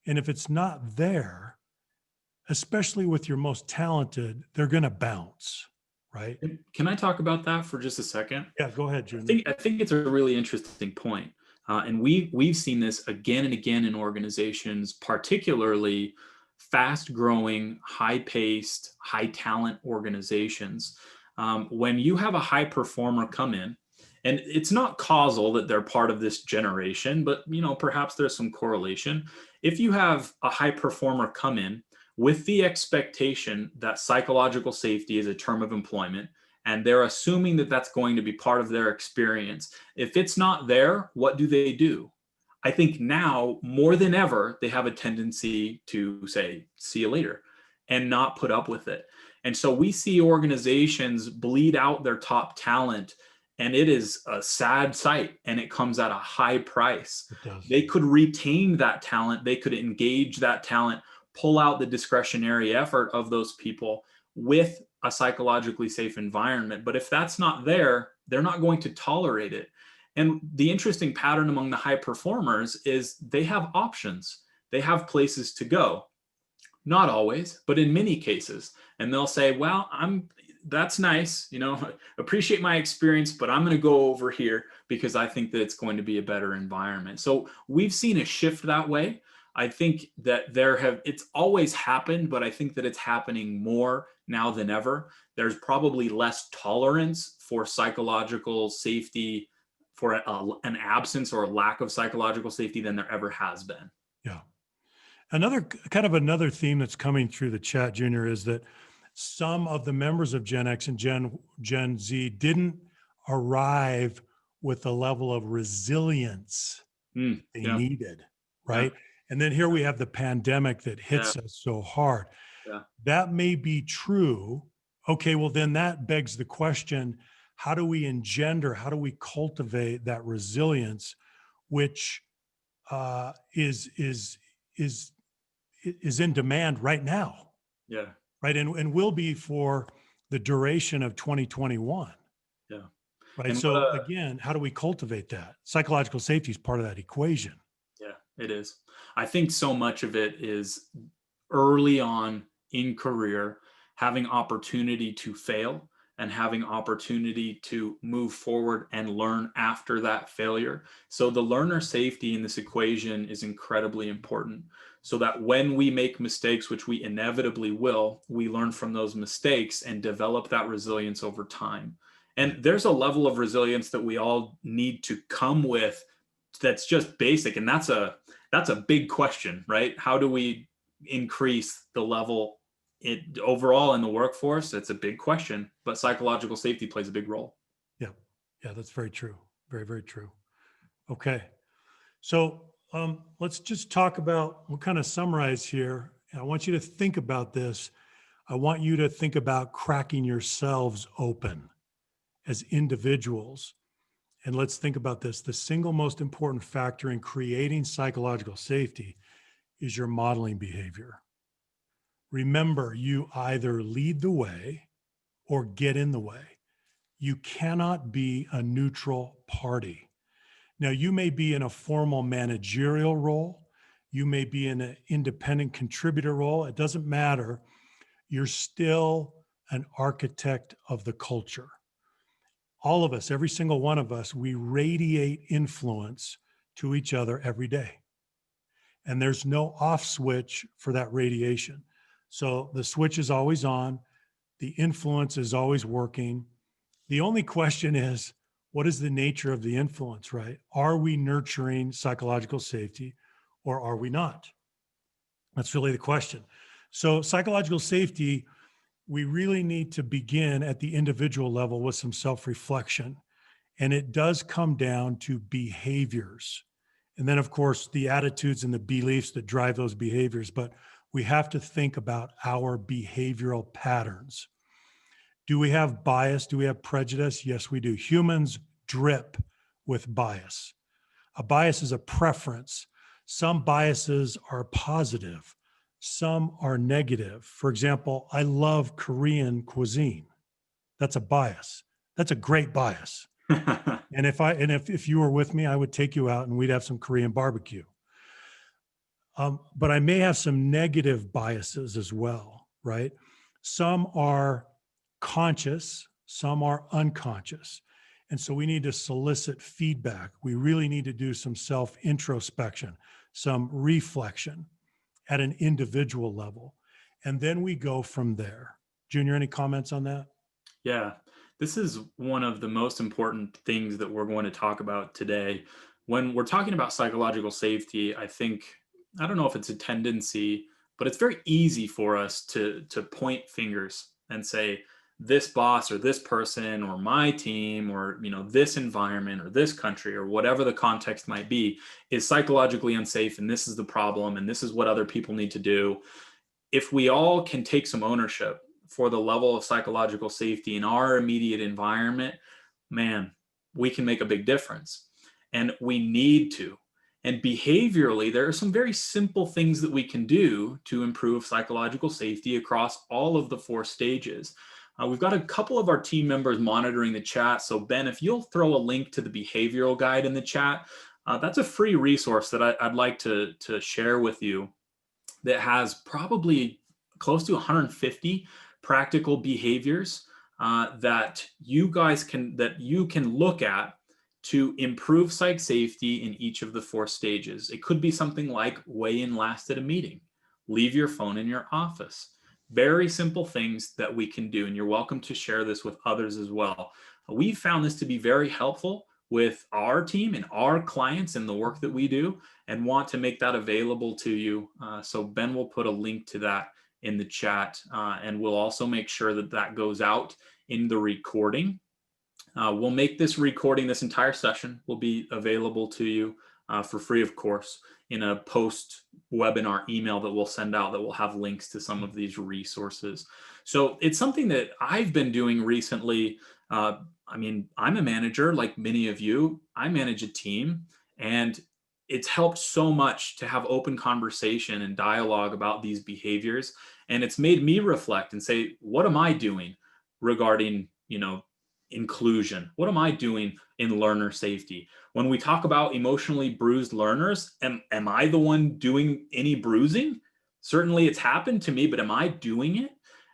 And if it's not there, especially with your most talented, they're going to bounce, right? Can I talk about that for just a second? Yeah, go ahead, Junior. I think it's a really interesting point. And we've seen this again and again in organizations, particularly fast-growing, high-paced, high-talent organizations. When you have a high performer come in, and it's not causal that they're part of this generation, but perhaps there's some correlation. If you have a high performer come in with the expectation that psychological safety is a term of employment, and they're assuming that that's going to be part of their experience, if it's not there, what do? I think now more than ever, they have a tendency to say, see you later, and not put up with it. And so we see organizations bleed out their top talent, and it is a sad sight, and it comes at a high price. They could retain that talent, they could engage that talent, pull out the discretionary effort of those people with a psychologically safe environment. But if that's not there, they're not going to tolerate it. And the interesting pattern among the high performers is they have options. They have places to go. Not always, but in many cases. And they'll say, well, that's nice, you know, appreciate my experience, but I'm going to go over here because I think that it's going to be a better environment. So we've seen a shift that way. I think that it's always happened, but I think that it's happening more now than ever. There's probably less tolerance for psychological safety, for an absence or a lack of psychological safety than there ever has been. Yeah. Another theme that's coming through the chat, Junior, is that some of the members of Gen X and Gen Z didn't arrive with the level of resilience they Yeah, needed, yeah, right? And then here we have the pandemic that yeah, hits us so hard. yeah, That may be true. Okay, well, then that begs the question, how do we how do we cultivate that resilience, which uh, is is is is in demand right now, yeah, right? And will be for the duration of 2021, yeah. right? And what So again, how do we cultivate that? Psychological safety is part of that equation. yeah, it is. I think so much of it is early on in career, having opportunity to fail and having opportunity to move forward and learn after that failure. So the learner safety in this equation is incredibly important so that when we make mistakes, which we inevitably will, we learn from those mistakes and develop that resilience over time. Right. And there's a level of resilience that we all need to come with that's just basic, and that's a big question, right? How do we increase the level overall in the workforce? It's a big question, but psychological safety plays a big role. Yeah. Yeah, that's very true. Very, very true. Okay. So let's just talk about, we'll kind of summarize here. And I want you to think about this. I want you to think about cracking yourselves open as individuals. And let's think about this. The single most important factor in creating psychological safety is your modeling behavior. Remember, you either lead the way or get in the way. You cannot be a neutral party. Now, you may be in a formal managerial role, you may be in an independent contributor role. It doesn't matter. You're still an architect of the culture. All of us, every single one of us, we radiate influence to each other every day. And there's no off switch for that radiation. So the switch is always on, the influence is always working. The only question is, what is the nature of the influence, right? Are we nurturing psychological safety or are we not? That's really the question. So, psychological safety, we really need to begin at the individual level with some self reflection. And it does come down to behaviors. And then, of course, the attitudes and the beliefs that drive those behaviors. But we have to think about our behavioral patterns. Do we have bias? Do we have prejudice? Yes, we do. Humans drip with bias. A bias is a preference. Some biases are positive, some are negative. For example, I love Korean cuisine. That's a bias. That's a great bias. And if you were with me, I would take you out and we'd have some Korean barbecue. But I may have some negative biases as well, right? Some are conscious, some are unconscious. And so we need to solicit feedback. We really need to do some self introspection, some reflection at an individual level. And then we go from there. Junior, any comments on that? Yeah, this is one of the most important things that we're going to talk about today. When we're talking about psychological safety, I don't know if it's a tendency, but it's very easy for us to point fingers and say, this boss or this person or my team or this environment or this country or whatever the context might be is psychologically unsafe, and this is the problem and this is what other people need to do. If we all can take some ownership for the level of psychological safety in our immediate environment, man, we can make a big difference. And we need to. And behaviorally, there are some very simple things that we can do to improve psychological safety across all of the 4 stages. We've got a couple of our team members monitoring the chat. So Ben, if you'll throw a link to the behavioral guide in the chat, that's a free resource that I'd like to share with you that has probably close to 150 practical behaviors that you can look at to improve psych safety in each of the 4 stages. It could be something like weigh in last at a meeting, leave your phone in your office. Very simple things that we can do, and you're welcome to share this with others as well. We found this to be very helpful with our team and our clients and the work that we do, and want to make that available to you. So Ben will put a link to that in the chat, and we'll also make sure that that goes out in the recording. We'll make this recording, this entire session will be available to you for free, of course, in a post webinar email that we'll send out that will have links to some of these resources. So it's something that I've been doing recently. I mean, I'm a manager like many of you. I manage a team, and it's helped so much to have open conversation and dialogue about these behaviors. And it's made me reflect and say, what am I doing regarding, inclusion? What am I doing in learner safety? When we talk about emotionally bruised learners, am I the one doing any bruising? Certainly it's happened to me, but am I doing it?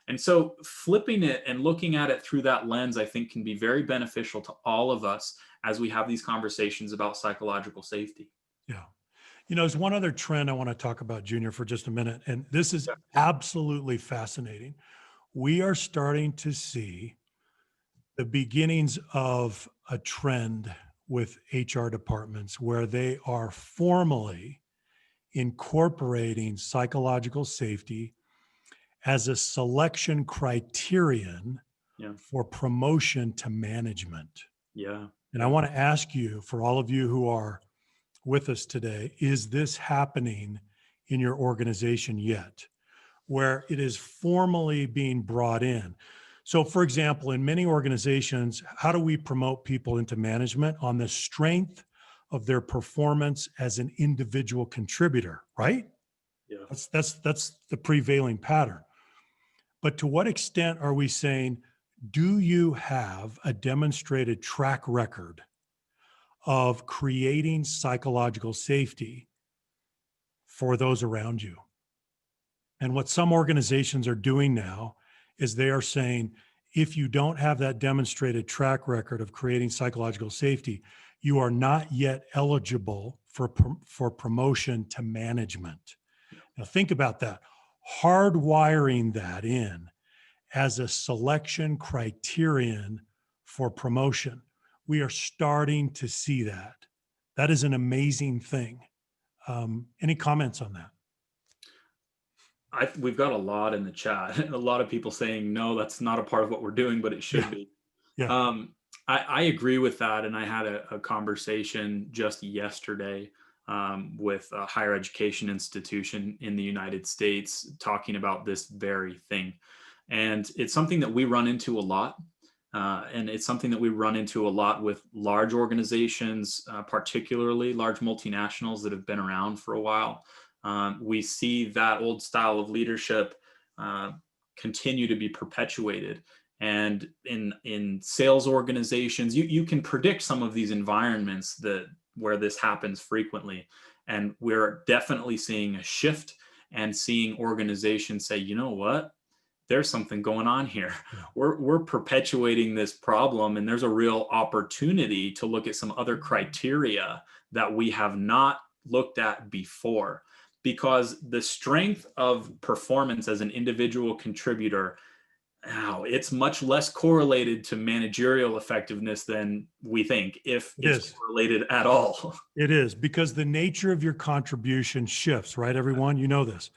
And so flipping it and looking at it through that lens, I think, can be very beneficial to all of us as we have these conversations about psychological safety. Yeah. There's one other trend I want to talk about, Junior, for just a minute. And this is Yeah. absolutely fascinating. We are starting to see the beginnings of a trend with HR departments where they are formally incorporating psychological safety as a selection criterion Yeah. for promotion to management. Yeah. And I want to ask you, for all of you who are with us today, is this happening in your organization yet, where it is formally being brought in? So, for example, in many organizations, how do we promote people into management? On the strength of their performance as an individual contributor, right? Yeah. That's the prevailing pattern. But to what extent are we saying, do you have a demonstrated track record of creating psychological safety for those around you? And what some organizations are doing now is they are saying, if you don't have that demonstrated track record of creating psychological safety, you are not yet eligible for promotion to management. Now think about that. Hardwiring that in as a selection criterion for promotion. We are starting to see that. That is an amazing thing. Any comments on that? We've got a lot in the chat. A lot of people saying, no, that's not a part of what we're doing, but it should Yeah. be. Yeah. I agree with that. And I had a conversation just yesterday with a higher education institution in the United States talking about this very thing. And it's something that we run into a lot. And it's something that we run into a lot with large organizations, particularly large multinationals that have been around for a while. We see that old style of leadership continue to be perpetuated. And in sales organizations, you can predict some of these environments where this happens frequently. And we're definitely seeing a shift and seeing organizations say, you know what? There's something going on here. Yeah. We're perpetuating this problem, and there's a real opportunity to look at some other criteria that we have not looked at before, because the strength of performance as an individual contributor, it's much less correlated to managerial effectiveness than we think, if it's correlated at all. It is, because the nature of your contribution shifts, right, everyone? You know this.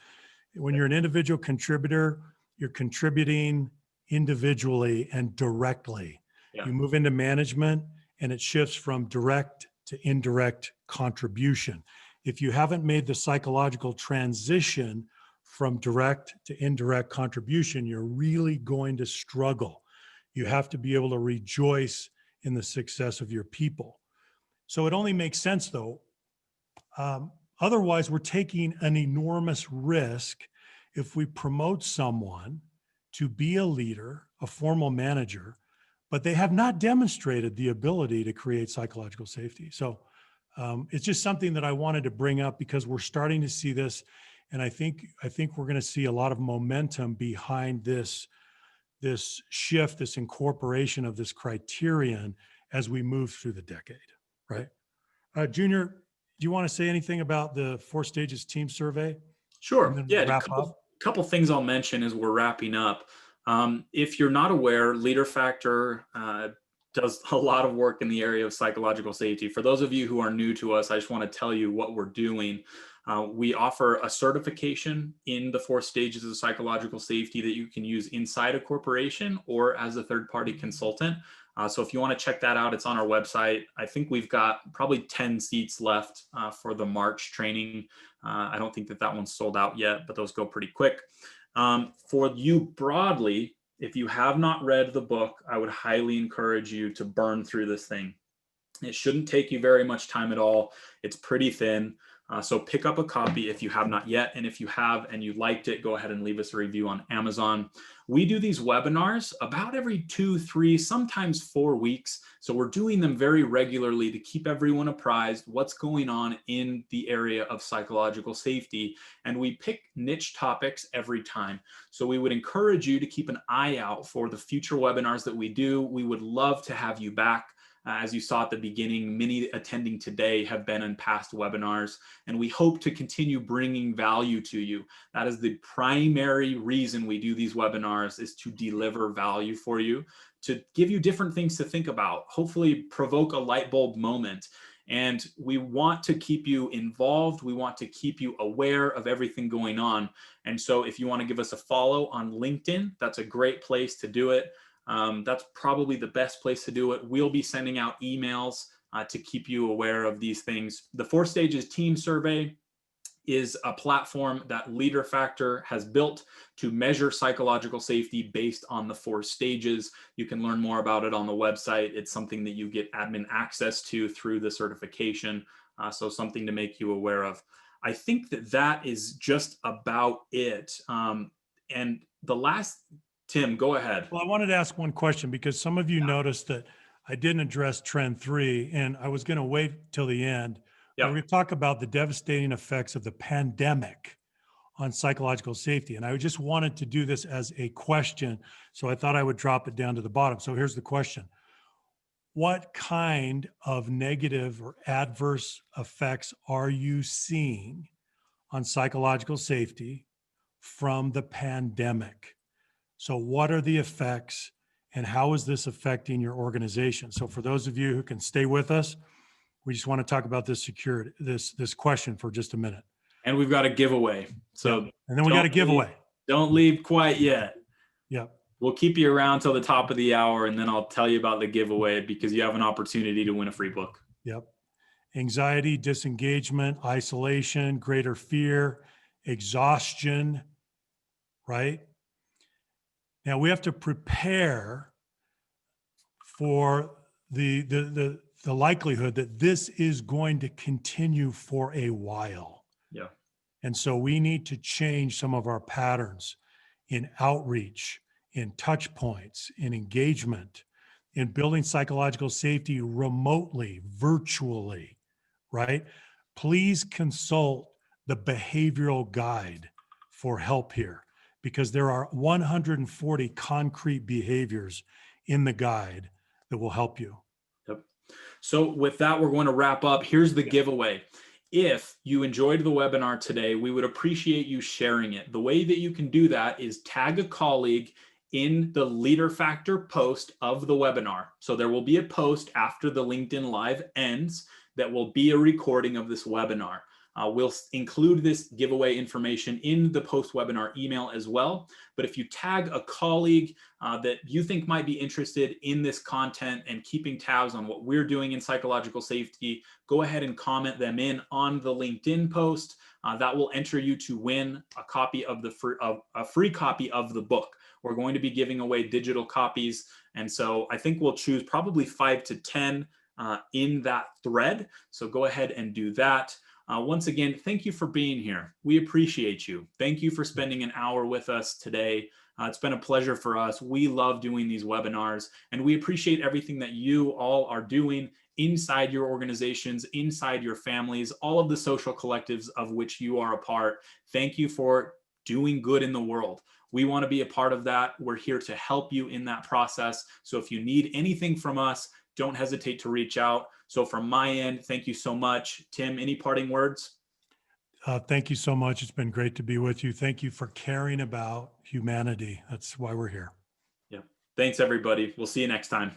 When you're an individual contributor, you're contributing individually and directly. Yeah. You move into management and it shifts from direct to indirect contribution. If you haven't made the psychological transition from direct to indirect contribution, you're really going to struggle. You have to be able to rejoice in the success of your people. So it only makes sense, though. Otherwise, we're taking an enormous risk if we promote someone to be a leader, a formal manager, but they have not demonstrated the ability to create psychological safety. So it's just something that I wanted to bring up, because we're starting to see this. And I think we're going to see a lot of momentum behind this this shift, this incorporation of this criterion as we move through the decade, right? Junior, do you want to say anything about the 4 stages team survey? And Sure. then Yeah, we'll a wrap up. couple things I'll mention as we're wrapping up. If you're not aware, Leader Factor does a lot of work in the area of psychological safety. For those of you who are new to us, I just want to tell you what we're doing. We offer a certification in the 4 stages of psychological safety that you can use inside a corporation or as a third-party consultant. So if you want to check that out, it's on our website. I think we've got probably 10 seats left for the March training. I don't think that one's sold out yet, but those go pretty quick. For you broadly, if you have not read the book, I would highly encourage you to burn through this thing. It shouldn't take you very much time at all. It's pretty thin. So pick up a copy if you have not yet. And if you have and you liked it, go ahead and leave us a review on Amazon. We do these webinars about every 2, 3, sometimes 4 weeks. So we're doing them very regularly to keep everyone apprised what's going on in the area of psychological safety. And we pick niche topics every time. So we would encourage you to keep an eye out for the future webinars that we do. We would love to have you back. As you saw at the beginning, many attending today have been in past webinars, and we hope to continue bringing value to you. That is the primary reason we do these webinars, is to deliver value for you, to give you different things to think about, hopefully provoke a light bulb moment. And we want to keep you involved. We want to keep you aware of everything going on. And so if you want to give us a follow on LinkedIn, that's a great place to do it. That's probably the best place to do it. We'll be sending out emails to keep you aware of these things. The 4 stages team survey is a platform that Leader Factor has built to measure psychological safety based on the 4 stages. You can learn more about it on the website. It's something that you get admin access to through the certification. So something to make you aware of. I think that is just about it. And the last, Tim, go ahead. Well, I wanted to ask one question because some of you noticed that I didn't address trend 3, and I was going to wait till the end. Yeah. We're going to talk about the devastating effects of the pandemic on psychological safety. And I just wanted to do this as a question, so I thought I would drop it down to the bottom. So here's the question. What kind of negative or adverse effects are you seeing on psychological safety from the pandemic? So what are the effects and how is this affecting your organization? So for those of you who can stay with us, we just want to talk about this this question for just a minute. And we've got a giveaway. So yep. And then we got a giveaway. Don't leave quite yet. Yep. We'll keep you around till the top of the hour, and then I'll tell you about the giveaway because you have an opportunity to win a free book. Yep. Anxiety, disengagement, isolation, greater fear, exhaustion, right? Now we have to prepare for the likelihood that this is going to continue for a while. Yeah. And so we need to change some of our patterns in outreach, in touch points, in engagement, in building psychological safety remotely, virtually, right? Please consult the behavioral guide for help here, because there are 140 concrete behaviors in the guide that will help you. Yep. So with that, we're going to wrap up. Here's the giveaway. If you enjoyed the webinar today, we would appreciate you sharing it. The way that you can do that is tag a colleague in the Leader Factor post of the webinar. So there will be a post after the LinkedIn Live ends that will be a recording of this webinar. We'll include this giveaway information in the post-webinar email as well. But if you tag a colleague that you think might be interested in this content and keeping tabs on what we're doing in psychological safety, go ahead and comment them in on the LinkedIn post. That will enter you to win a copy of a free copy of the book. We're going to be giving away digital copies. And so I think we'll choose probably 5 to 10 in that thread. So go ahead and do that. Once again, thank you for being here. We appreciate you. Thank you for spending an hour with us today. It's been a pleasure for us. We love doing these webinars, and we appreciate everything that you all are doing inside your organizations, inside your families, all of the social collectives of which you are a part. Thank you for doing good in the world. We want to be a part of that. We're here to help you in that process. So if you need anything from us, don't hesitate to reach out. So from my end, thank you so much. Tim, any parting words? Thank you so much. It's been great to be with you. Thank you for caring about humanity. That's why we're here. Yeah. Thanks, everybody. We'll see you next time.